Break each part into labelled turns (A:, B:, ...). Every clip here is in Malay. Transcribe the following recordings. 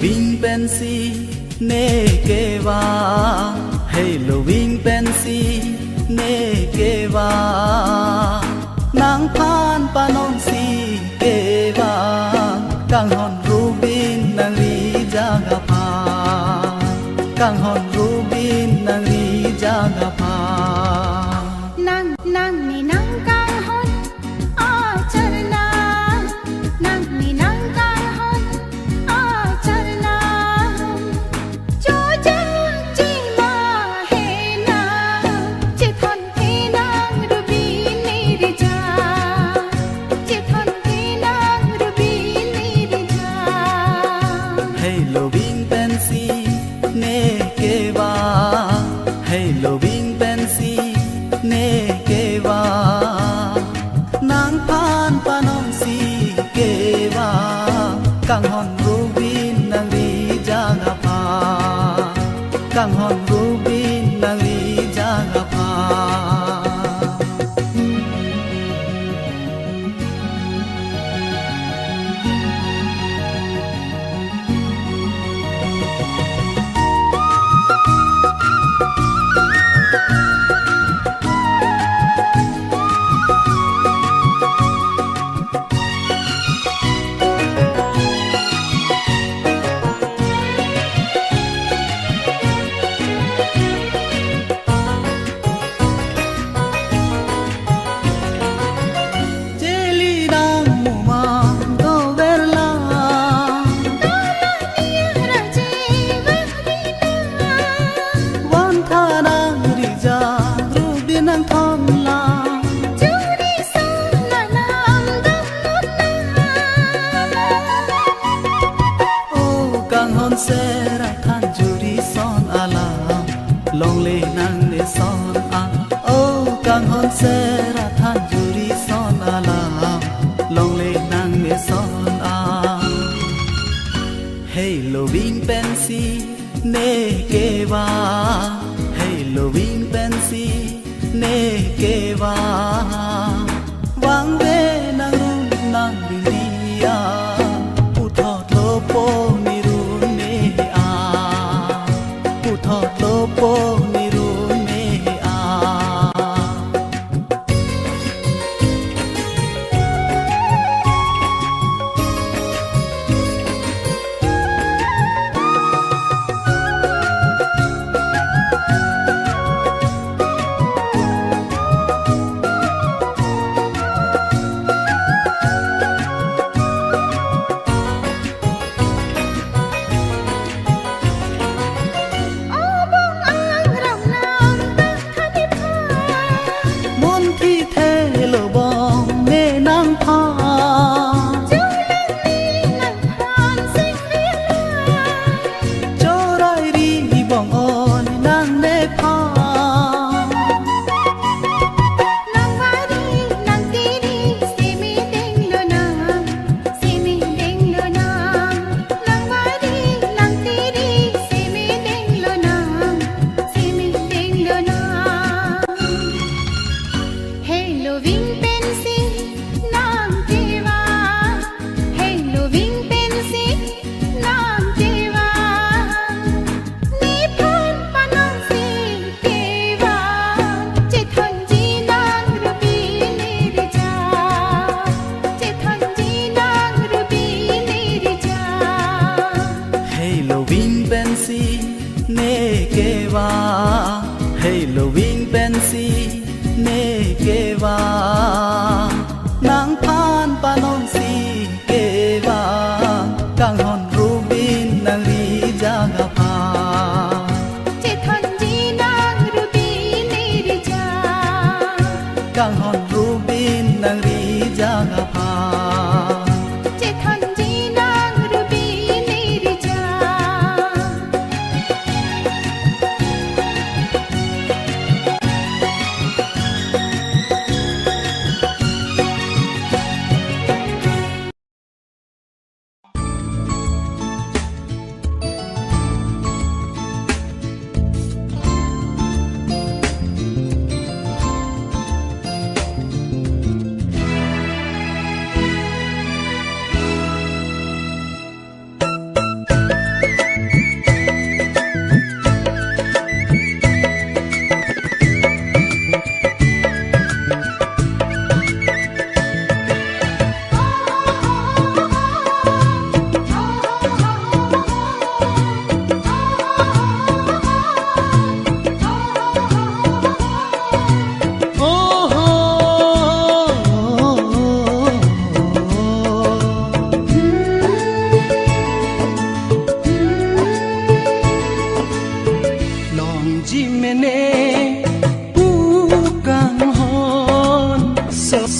A: loving pensi ne keva hey loving pensi ne keva nang phan panon si keva kang hon rubin nang ri jaga pha kang hon rubin nang ri jaga pha
B: nang nang ni nang kang hon a charna nang ni nang kang hon a charna cho jang chi ma he na che thon the nang rubi ni ri ja che thon the nang rubi ni ri ja
A: hey loving pensi ne keva hey loving pensi ne keva nang phan panom si keva kang hon rubin nang ri jaga pha kang hon rubin nang ri jaga pha sera than juri son alam long le nang le son a oh kang hon sera than juri son alam long le nang le son a hey loving pensi ne keva hey loving pensi ne keva wang ve nang run nang bilia pu thot lo po ni po ni ru ne a ne keva hey loving pensi ne keva nang phan panon si keva kang hon rubin nang ri jaga pha
B: che thon ji nang rubi ni ri ja
A: kang hon rubin nang ri jaga pha
B: che thon ji nang rubi ni ri ja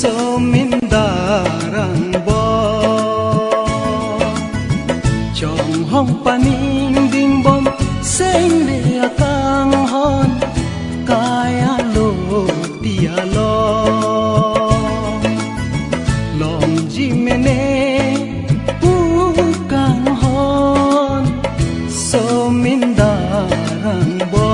C: somindarang bo chong hong paning ding bom seng le akang hon kaya lo tia lo long ji mene ukang hon somindarang bo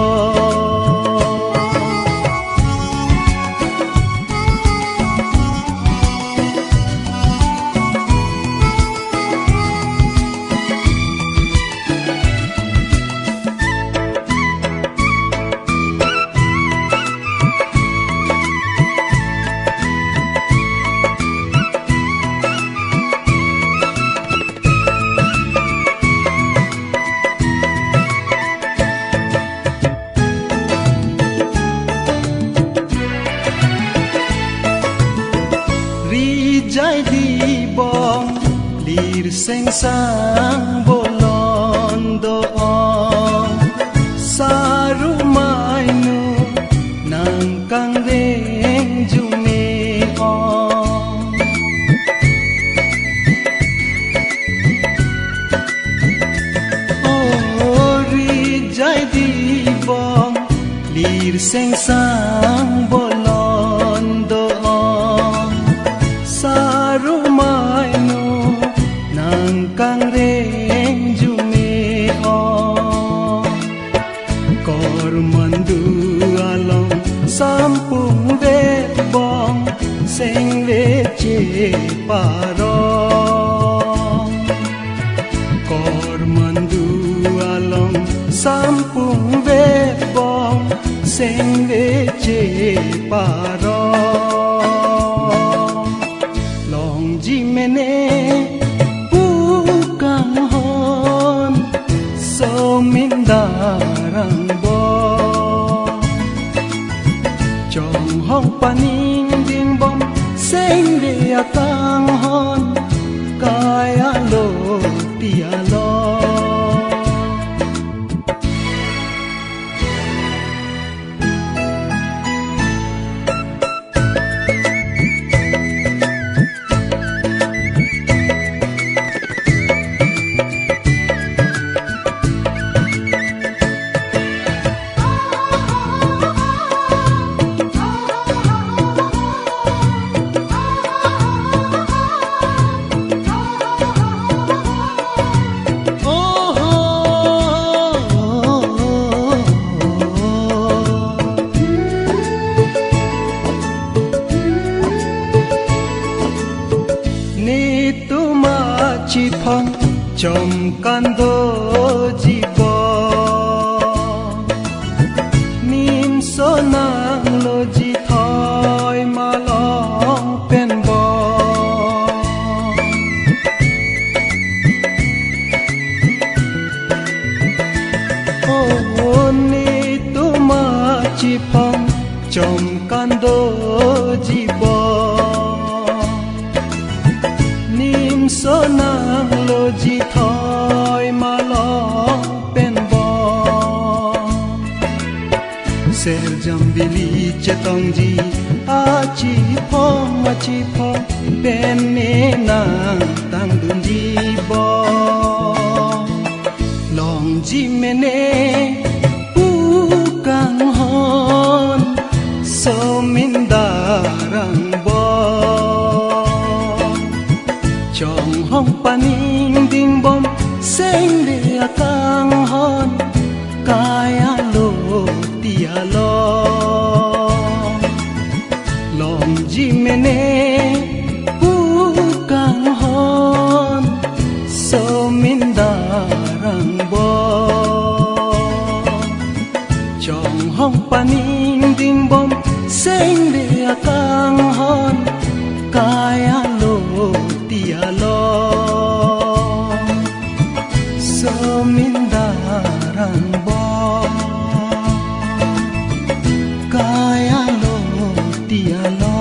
C: jai di bong lir seng sang bolon do saru mai nu nang kang reng jume ri jai di bong lir seng sang bolon do rumai no nang kang reng jume kor mandu along sampung ve bong seng ve che parong kor mandu along sampung ve bong seng ve che parong ji mene ukang hon somindarang bo chong hong paning ding bom seng de akang hon kaya lo tia lo phong chom kan do ji bo nim so nang lo ji thoi ma long pen bo ni tu ma chi phong chom kan do ji bo nim so nang lo ji thoi ma long pen bo ser jam bili chetong ji a chi phong pen ne nang tang dun ji bo long ji mene ukang hon so min darang bo chong hong paning ding bom seng de akang hon kaya lo tia lo long ji mene ukang hon so min darang bo chong hong paning ding bom seng de akang hon kaya lo tia lo so min darang bo kaya lo tia lo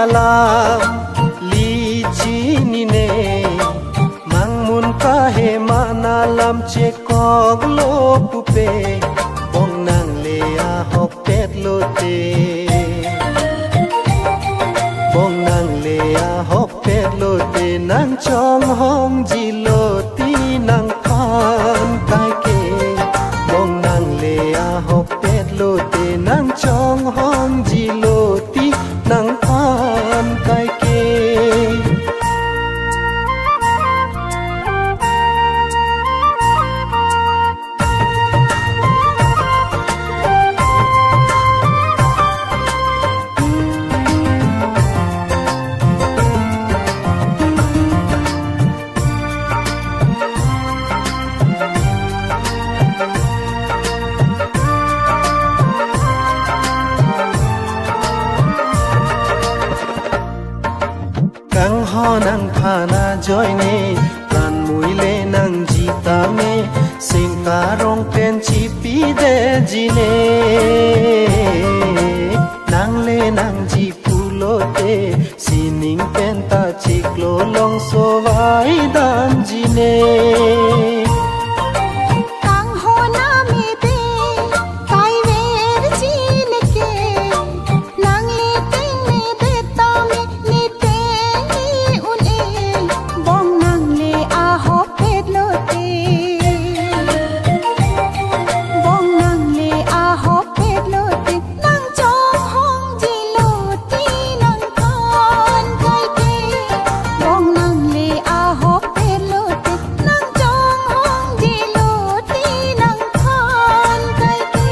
C: alam licini ne mangmun kahe manalam cekog lo pupe bong nang lea hopet lote bong nang lea hopet lote nang chong hong jiloti nang pan kai ke bong nang lea hopet lote nang chong hong jiloti nang pan kai ke kang ho nang phana joy ne pran mui le nang jita me sing ka rong pen chi pi de ji ne nang le nang ji pulo te sining pen ta chi klo long so vai dan ji ne
B: kang ho na mi te kai ver ji ne ke nang le ting me te ta me ni te ni un e bong nang le a ho pet lo te bong nang le a ho pet lo te nang chong hong ji lo ti nang kan kai ke bong nang le a ho pet lo te nang chong hong ji lo ti nang kan kai ke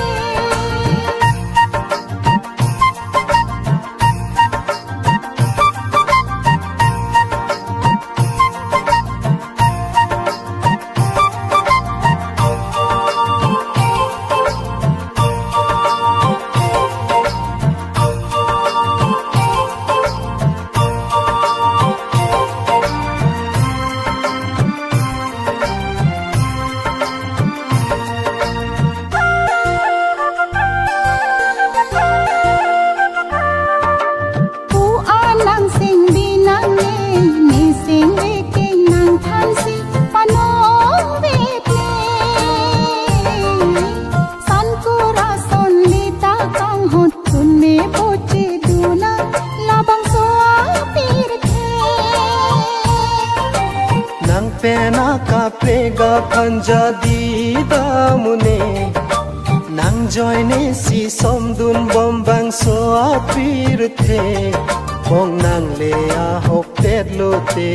B: pu anang sing bi nang ne ni sing ve ke nang than si panong ve ple san ku ra son li ta kang hot kun me poche du na la bang so a pir the
C: nang pena ka prega phanja di da mune nang joy ne si som dun bom bang so apir the bong nang le a hopet lo te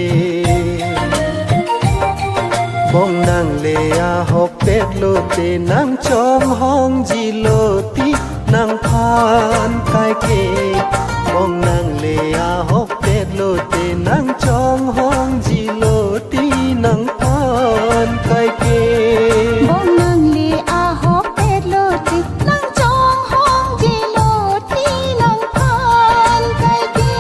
C: bong nang le a hopet lo te nang chom hong ji lo ti nang phan kai ke bong nang le a hopet lo te nang chom hong ji lo ti nang phan kai ke
B: bong nang le a ho pet lo ti nang chong hong ji lo ti nang kan kai ke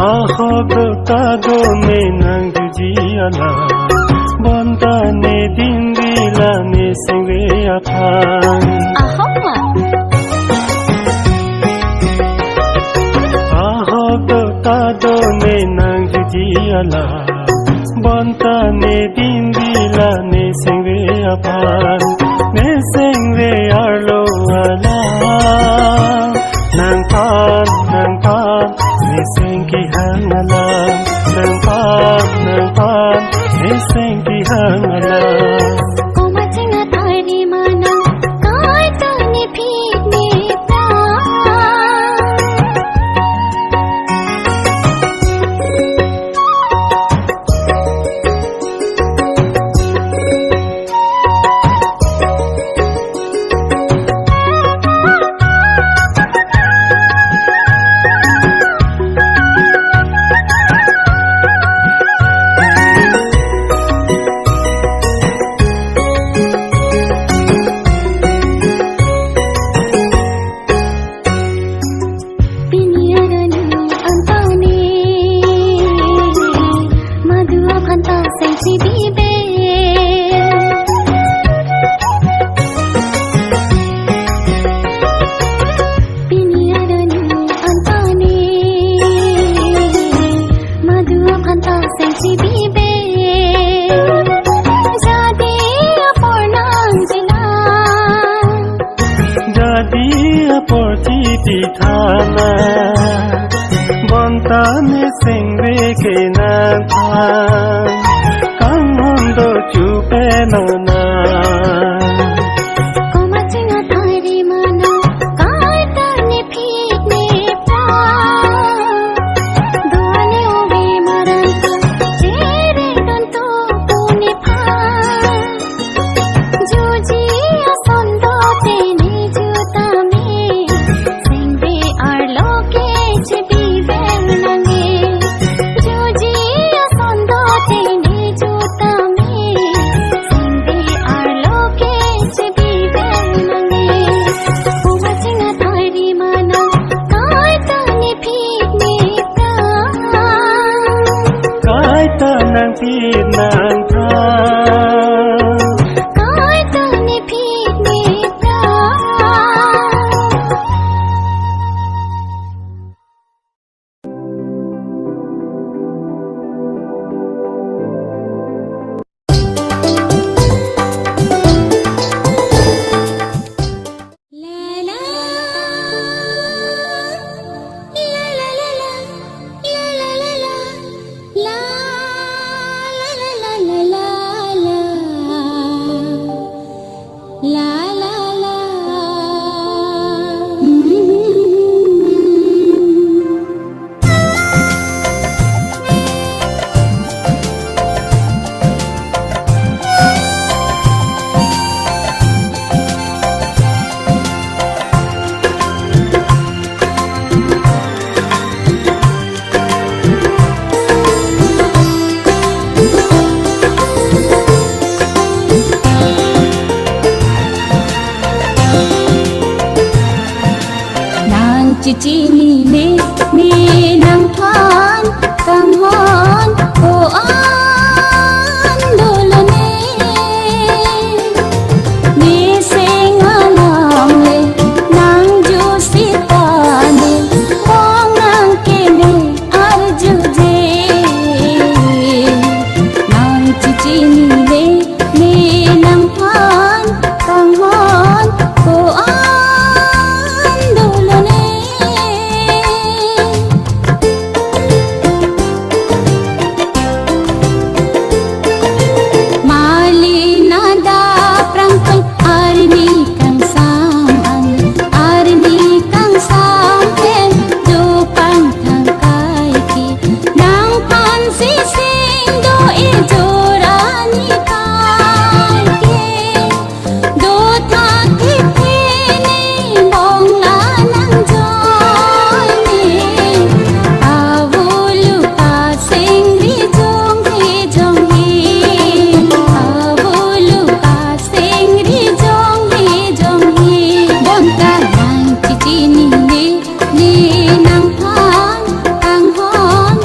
D: ahogo tado me nang jiala bonta ne dingila ne singwe apang
B: ahoma
D: ahogo tado me nang jiala bonta ne dingila ne singwe apang ne singwe arlo ala nang pan ne singki hangala nang pan ne singki hangala
B: koma chinga thari mana kai ta ni phit ni ta
D: Thana bonta ne singwe ke na pan kang hondo chupe no na
B: koma chinga thari mana kai ta ni phit ni ta done obe maranta jere don to pune pha juji asondo te ni juta me singve ar loke chibi ven nange juji asondo te ni juta me singve ar loke chibi ven nange koma chinga thari mana kai ta ni phit ni ta
D: kai ta nang pi nang tha
B: kai ta ni phit ni ta Cici ni ni nang than kang hon o an dolo ni sing along le nang ju sita ni mong nang kene ar ju je nang cici ni nang than kang hon o an dolo ni ni nang than kang hon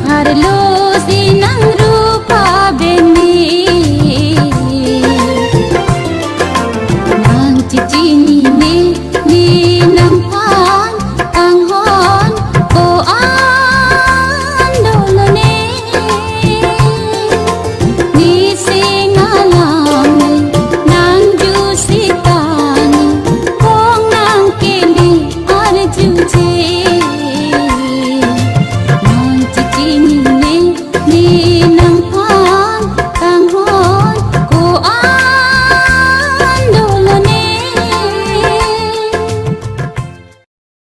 B: हार